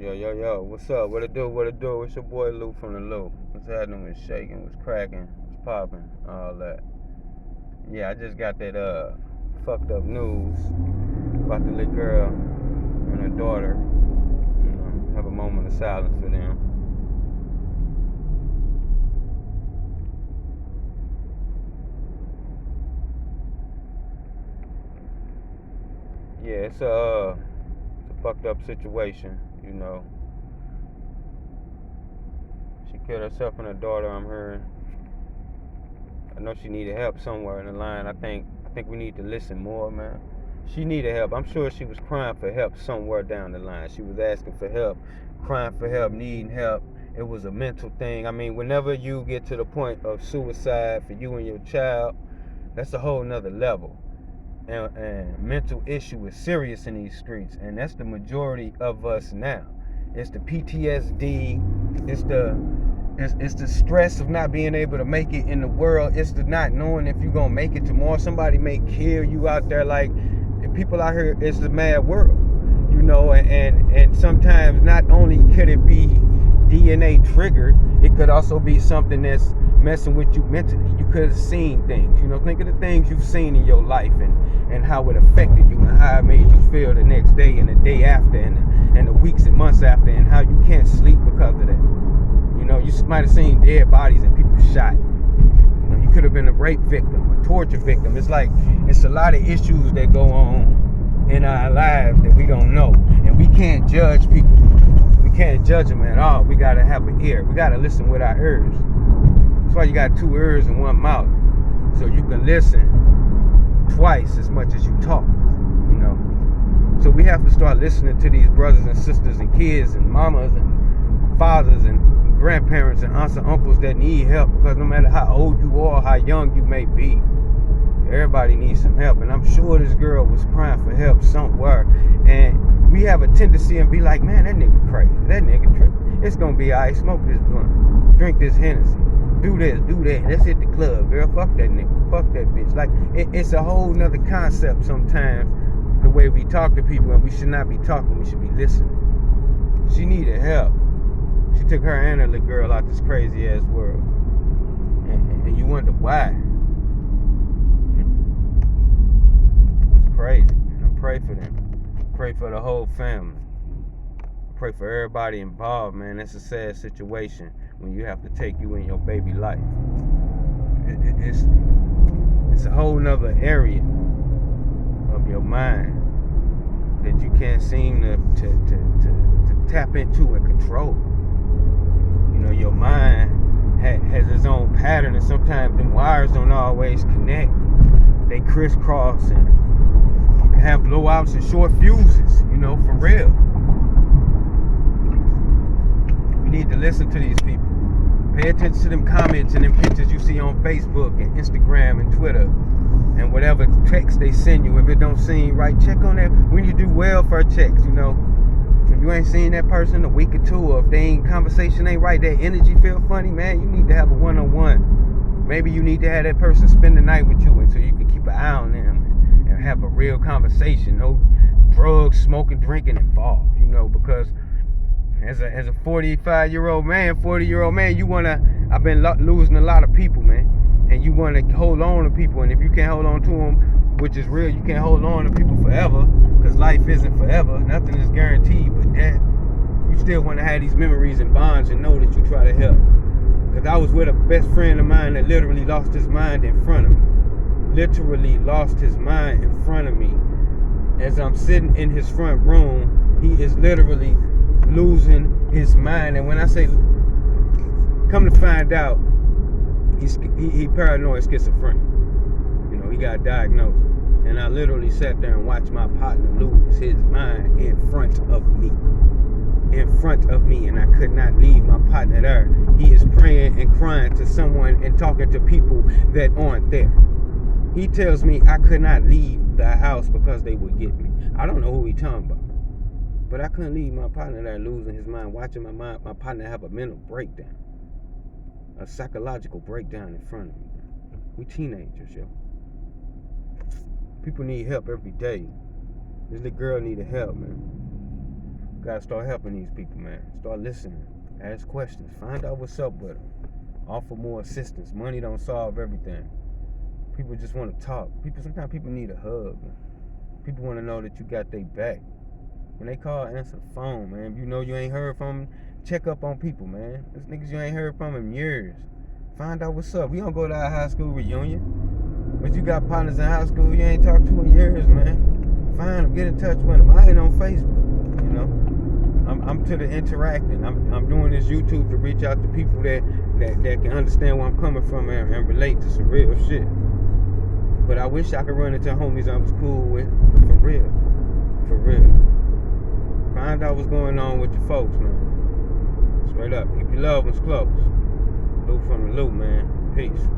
Yo, what's up? What it do? What it do? It's your boy Lou from the Lou. What's happening? What's shaking? What's cracking? What's popping? All that. Yeah, I just got that fucked up news about the little girl and her daughter. Have a moment of silence for them. Yeah, it's a fucked up situation. She killed herself and her daughter. I'm hearing. I know she needed help somewhere in the line. I think we need to listen more, man. She needed help. I'm sure she was crying for help somewhere down the line. She was asking for help, crying for help, needing help. It was a mental thing. I mean, whenever you get to the point of suicide for you and your child, that's a whole nother level. And mental issue is serious in these streets, and that's the majority of us now. It's the PTSD. It's the stress of not being able to make it in the world. It's the not knowing if you're gonna make it tomorrow. Somebody may kill you out there. Like, people out here, it's the mad world, and sometimes not only could it be DNA triggered, it could also be something that's messing with you mentally. You could have seen things, think of the things you've seen in your life and how it affected you and how it made you feel the next day and the day after and the weeks and months after, and how you can't sleep because of that. You might have seen dead bodies and people shot. You could have been a rape victim, a torture victim. It's a lot of issues that go on in our lives that we don't know, and we can't judge people. We can't judge them at all. We gotta have an ear. We gotta listen with our ears. That's why you got two ears and one mouth, so you can listen twice as much as you talk. So we have to start listening to these brothers and sisters and kids and mamas and fathers and grandparents and aunts and uncles that need help, because no matter how old you are, how young you may be, everybody needs some help. And I'm sure this girl was crying for help somewhere, and we have a tendency and be like, man, that nigga crazy, that nigga tripping. It's gonna be alright. Smoke this blunt, drink this Hennessy, do this, do that, let's hit the club, girl. Fuck that nigga, fuck that bitch. Like, it's a whole nother concept sometimes, the way we talk to people, and we should not be talking, we should be listening. She needed help. She took her and her little girl out this crazy ass world, and you wonder why. It's crazy, man. I pray for them. I pray for the whole family. I pray for everybody involved, man. It's a sad situation when you have to take you in your baby life. It's a whole nother area of your mind that you can't seem to tap into and control. Your mind has its own pattern, and sometimes the wires don't always connect. They crisscross, and you can have blowouts and short fuses, for real. We need to listen to these people. Pay attention to them comments and them pictures you see on Facebook and Instagram and Twitter and whatever text they send you. If it don't seem right, check on that. We need to do welfare checks, If you ain't seen that person a week or two, or if conversation ain't right, that energy feel funny, man, you need to have a one-on-one. Maybe you need to have that person spend the night with you until you can keep an eye on them and have a real conversation. No drugs, smoking, drinking involved, because as a 45-year-old man, 40-year-old man, I've been losing a lot of people, man. And you want to hold on to people, and if you can't hold on to them, which is real, you can't hold on to people forever, because life isn't forever. Nothing is guaranteed but death. You still want to have these memories and bonds and know that you try to help. Because I was with a best friend of mine that literally lost his mind in front of me. Literally lost his mind in front of me. As I'm sitting in his front room, he is literally losing his mind. And when I say, come to find out, he paranoid schizophrenic. He got diagnosed. And I literally sat there and watched my partner lose his mind in front of me. In front of me. And I could not leave my partner there. He is praying and crying to someone and talking to people that aren't there. He tells me I could not leave the house because they would get me. I don't know who he talking about. But I couldn't leave my partner there losing his mind, watching my partner have a mental breakdown. A psychological breakdown in front of me. We teenagers, yo. People need help every day. This little girl needed help, man. Gotta start helping these people, man. Start listening. Ask questions. Find out what's up with them. Offer more assistance. Money don't solve everything. People just want to talk. Sometimes people need a hug, man. People want to know that you got their back. When they call, answer the phone, man. If you know you ain't heard from them, check up on people, man. There's niggas you ain't heard from in years. Find out what's up. We don't go to our high school reunion. But you got partners in high school you ain't talked to in years, man. Find them. Get in touch with them. I ain't on Facebook, you know. I'm to the interacting. I'm doing this YouTube to reach out to people that can understand where I'm coming from and relate to some real shit. But I wish I could run into homies I was cool with. For real. For real. Find out what's going on with your folks, man. Straight up. Keep your loved ones close. Loot from the loot, man. Peace.